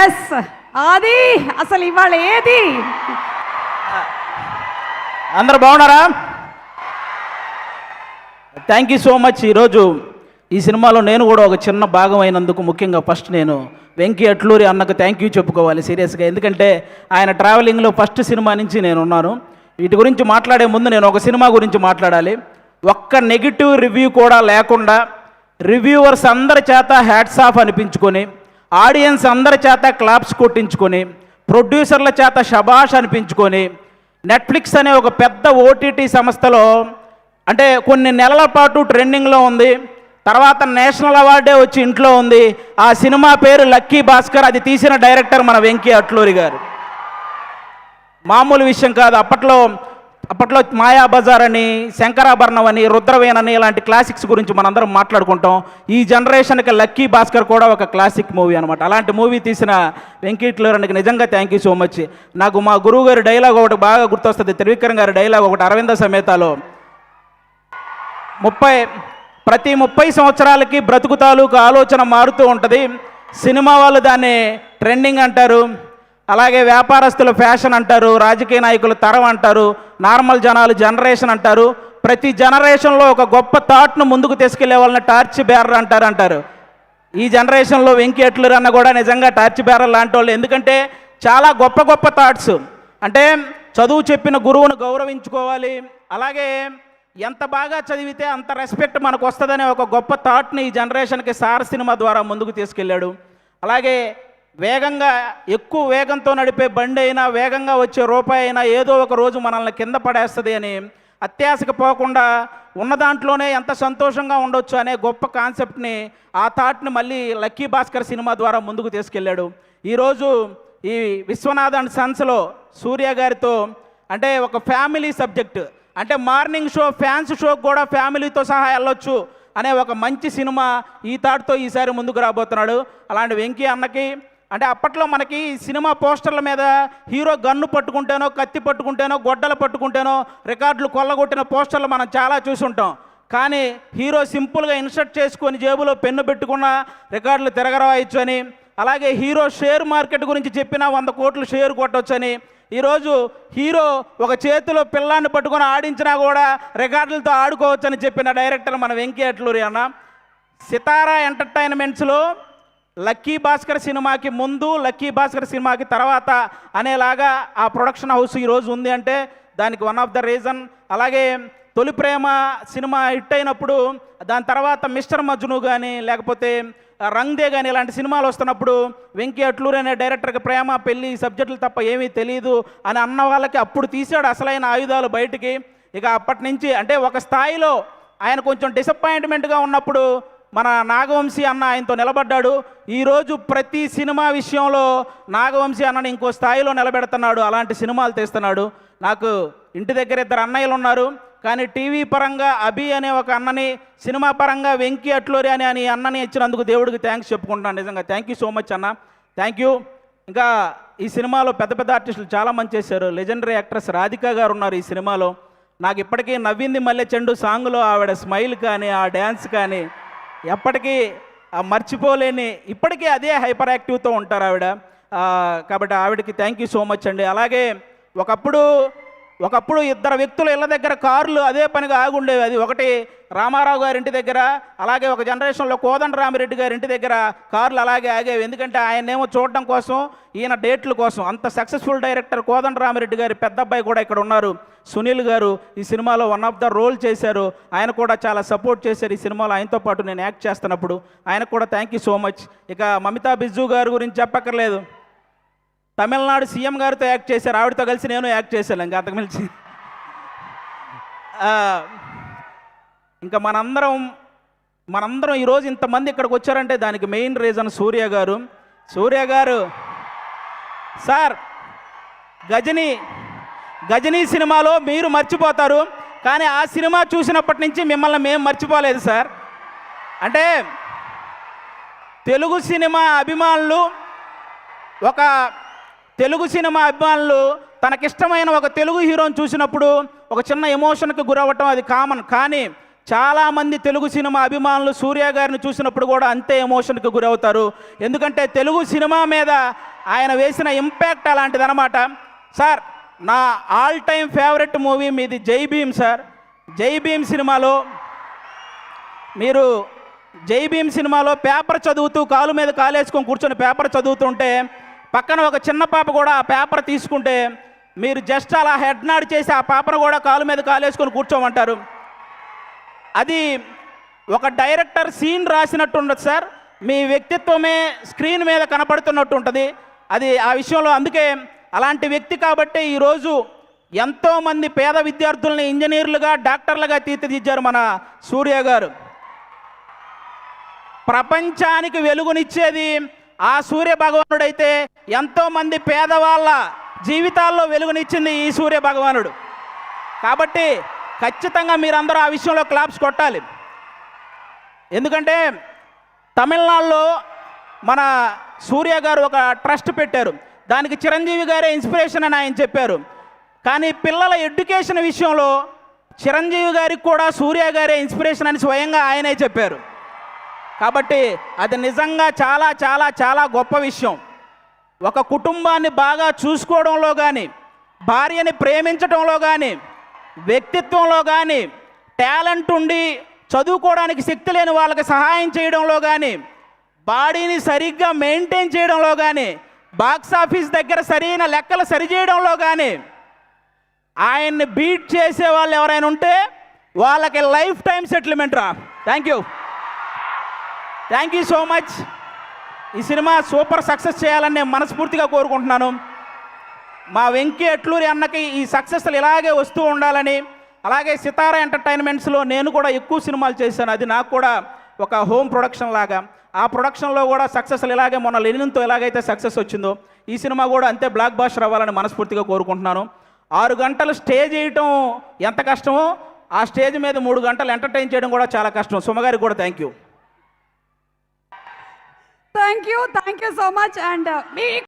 Yes అది అసలు ఇవాళ ఏది అందరు బాగున్నారా? Thank you so much. ఈరోజు ఈ సినిమాలో నేను కూడా ఒక చిన్న భాగం అయినందుకు ముఖ్యంగా ఫస్ట్ నేను వెంకీ అట్లూరి అన్నకు థ్యాంక్ యూ చెప్పుకోవాలి సీరియస్గా. ఎందుకంటే ఆయన ట్రావెలింగ్లో ఫస్ట్ సినిమా నుంచి నేను ఉన్నాను. వీటి గురించి మాట్లాడే ముందు నేను ఒక సినిమా గురించి మాట్లాడాలి. ఒక్క నెగిటివ్ రివ్యూ కూడా లేకుండా రివ్యూవర్స్ అందరి చేత హ్యాట్స్ ఆఫ్ అనిపించుకొని, ఆడియన్స్ అందరి చేత క్లాప్స్ కొట్టించుకొని, ప్రొడ్యూసర్ల చేత షబాష్ అనిపించుకొని, నెట్ఫ్లిక్స్ అనే ఒక పెద్ద ఓటీటీ సంస్థలో అంటే కొన్ని నెలల పాటు ట్రెండింగ్లో ఉంది. తర్వాత నేషనల్ అవార్డే వచ్చి ఇంట్లో ఉంది. ఆ సినిమా పేరు లక్కీ భాస్కర్. అది తీసిన డైరెక్టర్ మన వెంకీ అట్లూరి గారు. మామూలు విషయం కాదు. అప్పట్లో మాయాబజార్ అని, శంకరాభరణం అని, రుద్రవేణ్ అని ఇలాంటి క్లాసిక్స్ గురించి మనందరం మాట్లాడుకుంటాం. ఈ జనరేషన్కి లక్కీ భాస్కర్ కూడా ఒక క్లాసిక్ మూవీ అనమాట. అలాంటి మూవీ తీసిన వెంకీ అట్లూరికి నిజంగా థ్యాంక్ యూ సో మచ్. నాకు మా గురువు గారి డైలాగ్ ఒకటి బాగా గుర్తొస్తుంది. త్రివిక్రమ్ గారి డైలాగ్ ఒకటి అరవింద సమేతలో, ప్రతి 30 సంవత్సరాలకి బ్రతుకు తాలూకు ఆలోచన మారుతూ ఉంటుంది. సినిమా వాళ్ళు దాన్ని ట్రెండింగ్ అంటారు, అలాగే వ్యాపారస్తులు ఫ్యాషన్ అంటారు, రాజకీయ నాయకులు తరం అంటారు, నార్మల్ జనాలు జనరేషన్ అంటారు. ప్రతి జనరేషన్లో ఒక గొప్ప థాట్ను ముందుకు తీసుకెళ్లే వాళ్ళని టార్చ్ బేరర్ అంటారు. ఈ జనరేషన్లో వెంకీ అట్లూరి అన్న కూడా నిజంగా టార్చ్ బేరర్ లాంటి వాళ్ళు. ఎందుకంటే చాలా గొప్ప గొప్ప థాట్స్. అంటే చదువు చెప్పిన గురువును గౌరవించుకోవాలి, అలాగే ఎంత బాగా చదివితే అంత రెస్పెక్ట్ మనకు వస్తుందనే ఒక గొప్ప థాట్ని ఈ జనరేషన్కి సార్ సినిమా ద్వారా ముందుకు తీసుకెళ్ళాడు. అలాగే వేగంగా ఎక్కువ వేగంతో నడిపే బండి అయినా, వేగంగా వచ్చే రూపాయి అయినా ఏదో ఒక రోజు మనల్ని కింద పడేస్తుంది అని అత్యాశకు పోకుండా ఉన్న దాంట్లోనే ఎంత సంతోషంగా ఉండొచ్చు అనే గొప్ప కాన్సెప్ట్ని, ఆ థాట్ని మళ్ళీ లక్కీ భాస్కర్ సినిమా ద్వారా ముందుకు తీసుకెళ్ళాడు. ఈరోజు ఈ విశ్వనాథ్ అండ్ సన్స్లో సూర్య గారితో అంటే ఒక ఫ్యామిలీ సబ్జెక్ట్, అంటే మార్నింగ్ షో ఫ్యాన్స్ షోకి కూడా ఫ్యామిలీతో సహా వెళ్ళొచ్చు అనే ఒక మంచి సినిమా ఈ థాట్తో ఈసారి ముందుకు రాబోతున్నాడు. అలాంటి వెంకీ అన్నకి అంటే అప్పట్లో మనకి సినిమా పోస్టర్ల మీద హీరో గన్ను పట్టుకుంటేనో, కత్తి పట్టుకుంటేనో, గొడ్డలు పట్టుకుంటేనో రికార్డులు కొల్లగొట్టిన పోస్టర్లు మనం చాలా చూసుంటాం. కానీ హీరో సింపుల్గా ఇన్సర్ట్ చేసుకొని జేబులో పెన్ను పెట్టుకున్న రికార్డులు తిరగరాయొచ్చు అని, అలాగే హీరో షేర్ మార్కెట్ గురించి చెప్పినా 100 కోట్లు షేర్ కొట్టొచ్చని, ఈరోజు హీరో ఒక చేతిలో పిల్లాన్ని పట్టుకొని ఆడించినా కూడా రికార్డులతో ఆడుకోవచ్చని చెప్పిన డైరెక్టర్ మన వెంకీ అట్లూరి అన్న. సితారా ఎంటర్టైన్మెంట్స్లో లక్కీ భాస్కర్ సినిమాకి ముందు, లక్కీ భాస్కర్ సినిమాకి తర్వాత అనేలాగా ఆ ప్రొడక్షన్ హౌస్ ఈరోజు ఉంది అంటే దానికి వన్ ఆఫ్ ద రీజన్. అలాగే తొలి ప్రేమ సినిమా హిట్ అయినప్పుడు దాని తర్వాత మిస్టర్ మజ్ను కానీ, లేకపోతే రంగ్ దే కానీ ఇలాంటి సినిమాలు వస్తున్నప్పుడు వెంకీ అట్లూరి అనే డైరెక్టర్కి ప్రేమ, పెళ్ళి సబ్జెక్టులు తప్ప ఏమీ తెలియదు అని అన్న వాళ్ళకి అప్పుడు తీసాడు అసలైన ఆయుధాలు బయటికి. ఇక అప్పటి నుంచి అంటే ఒక స్థాయిలో ఆయన కొంచెం డిసప్పాయింట్మెంట్గా ఉన్నప్పుడు మన నాగవంశీ అన్న ఆయనతో నిలబడ్డాడు. ఈరోజు ప్రతి సినిమా విషయంలో నాగవంశీ అన్నని ఇంకో స్థాయిలో నిలబెడుతున్నాడు. అలాంటి సినిమాలు తీస్తున్నాడు. నాకు ఇంటి దగ్గర 2 అన్నయ్యలు ఉన్నారు, కానీ టీవీ పరంగా అభి అనే ఒక అన్నని, సినిమా పరంగా వెంకీ అట్లూరి అని అన్నని ఇచ్చినందుకు దేవుడికి థ్యాంక్స్ చెప్పుకుంటున్నాను. నిజంగా థ్యాంక్ యూ సో మచ్ అన్న, థ్యాంక్ యూ. ఇంకా ఈ సినిమాలో పెద్ద పెద్ద ఆర్టిస్టులు చాలామంది చేశారు. లెజెండరీ యాక్ట్రెస్ రాధికా గారు ఉన్నారు ఈ సినిమాలో. నాకు ఇప్పటికీ నవ్వింది మల్లె చెండు సాంగ్లో ఆవిడ స్మైల్ కానీ, ఆ డ్యాన్స్ కానీ ఎప్పటికీ మర్చిపోలేని, ఇప్పటికీ అదే హైపర్ యాక్టివ్తో ఉంటారు ఆవిడ. కాబట్టి ఆవిడకి థ్యాంక్ యూ సో మచ్ అండి. అలాగే ఒకప్పుడు 2 వ్యక్తులు ఇళ్ళ దగ్గర కార్లు అదే పనిగా ఆగుండేవి. అది ఒకటి రామారావు గారి ఇంటి దగ్గర, అలాగే ఒక జనరేషన్లో కోదండరామిరెడ్డి గారి ఇంటి దగ్గర కార్లు అలాగే ఆగేవి. ఎందుకంటే ఆయనేమో చూడడం కోసం, ఈయన డేట్ల కోసం. అంత సక్సెస్ఫుల్ డైరెక్టర్ కోదండరామిరెడ్డి గారి పెద్ద అబ్బాయి కూడా ఇక్కడ ఉన్నారు, సునీల్ గారు. ఈ సినిమాలో వన్ ఆఫ్ ద రోల్ చేశారు. ఆయన కూడా చాలా సపోర్ట్ చేశారు ఈ సినిమాలో. ఆయనతో పాటు నేను యాక్ట్ చేస్తున్నప్పుడు ఆయనకు కూడా థ్యాంక్ యూ సో మచ్. ఇక మమితా బిజ్జు గారి గురించి చెప్పక్కర్లేదు. తమిళనాడు సీఎం గారితో యాక్ట్ చేశారు, ఆవిడతో కలిసి నేను యాక్ట్ చేశాను. ఇంకా అంతకుమించి ఇంకా మనందరం ఈరోజు ఇంతమంది ఇక్కడికి వచ్చారంటే దానికి మెయిన్ రీజన్ సూర్య గారు. సార్ గజనీ సినిమాలో మీరు మర్చిపోతారు, కానీ ఆ సినిమా చూసినప్పటి నుంచి మిమ్మల్ని మేము మర్చిపోలేదు సార్. అంటే తెలుగు సినిమా అభిమానులు తనకిష్టమైన ఒక తెలుగు హీరోని చూసినప్పుడు ఒక చిన్న ఎమోషన్కి గురవ్వటం అది కామన్. కానీ చాలామంది తెలుగు సినిమా అభిమానులు సూర్య గారిని చూసినప్పుడు కూడా అంతే ఎమోషన్కి గురవుతారు. ఎందుకంటే తెలుగు సినిమా మీద ఆయన వేసిన ఇంపాక్ట్ అలాంటిదన్నమాట. సార్, నా ఆల్ టైమ్ ఫేవరెట్ మూవీ మీది జై భీమ్ సార్. జై భీమ్ సినిమాలో మీరు పేపర్ చదువుతూ కాలు మీద కాలేసుకొని కూర్చొని పేపర్ చదువుతుంటే పక్కన ఒక చిన్న పాప కూడా ఆ పేపర్ తీసుకుంటే మీరు జస్ట్ అలా హెడ్ నాడ్ చేసి ఆ పాపను కూడా కాలు మీద కాలేసుకొని కూర్చోమంటారు. అది ఒక డైరెక్టర్ సీన్ రాసినట్టు ఉండదు సార్, మీ వ్యక్తిత్వమే స్క్రీన్ మీద కనపడుతున్నట్టు ఉంటుంది. అది ఆ విషయంలో అందుకే అలాంటి వ్యక్తి కాబట్టి ఈరోజు ఎంతోమంది పేద విద్యార్థుల్ని ఇంజనీర్లుగా డాక్టర్లుగా తీర్చిదిద్దారు మన సూర్య గారు. ప్రపంచానికి వెలుగునిచ్చేది ఆ సూర్య భగవానుడైతే ఎంతోమంది పేదవాళ్ళ జీవితాల్లో వెలుగునిచ్చింది ఈ సూర్య భగవానుడు. కాబట్టి ఖచ్చితంగా మీరందరూ ఆ విషయంలో క్లాప్స్ కొట్టాలి. ఎందుకంటే తమిళనాడులో మన సూర్య గారు ఒక ట్రస్ట్ పెట్టారు, దానికి చిరంజీవి గారే ఇన్స్పిరేషన్ అని ఆయన చెప్పారు. కానీ పిల్లల ఎడ్యుకేషన్ విషయంలో చిరంజీవి గారికి కూడా సూర్య గారే ఇన్స్పిరేషన్ అని స్వయంగా ఆయనే చెప్పారు. కాబట్టి అది నిజంగా చాలా చాలా చాలా గొప్ప విషయం. ఒక కుటుంబాన్ని బాగా చూసుకోవడంలో కానీ, భార్యని ప్రేమించడంలో కానీ, వ్యక్తిత్వంలో కానీ, టాలెంట్ ఉండి చదువుకోవడానికి శక్తి లేని వాళ్ళకి సహాయం చేయడంలో కానీ, బాడీని సరిగ్గా మెయింటైన్ చేయడంలో కానీ, బాక్స్ ఆఫీస్ దగ్గర సరైన లెక్కలు సరిచేయడంలో కానీ ఆయన్ని బీట్ చేసే వాళ్ళు ఎవరైనా ఉంటే వాళ్ళకి లైఫ్ టైం సెటిల్మెంట్ రా. Thank you so much. ఈ సినిమా సూపర్ సక్సెస్ చేయాలని నేను మనస్ఫూర్తిగా కోరుకుంటున్నాను. మా వెంకీ అట్లూరి అన్నకి ఈ సక్సెస్లు ఇలాగే వస్తూ ఉండాలని, అలాగే సితారా ఎంటర్టైన్మెంట్స్లో నేను కూడా ఎక్కువ సినిమాలు చేశాను, అది నాకు కూడా ఒక హోమ్ ప్రొడక్షన్ లాగా. ఆ ప్రొడక్షన్లో కూడా సక్సెస్లు ఇలాగే మొన్న లెనిన్తో ఎలాగైతే సక్సెస్ వచ్చిందో ఈ సినిమా కూడా అంతే బ్లాక్ బాస్టర్ అవ్వాలని మనస్ఫూర్తిగా కోరుకుంటున్నాను. 6 గంటలు స్టే చేయటం ఎంత కష్టమో ఆ స్టేజ్ మీద 3 గంటలు ఎంటర్టైన్ చేయడం కూడా చాలా కష్టం. సుమగారికి కూడా thank you so much. And me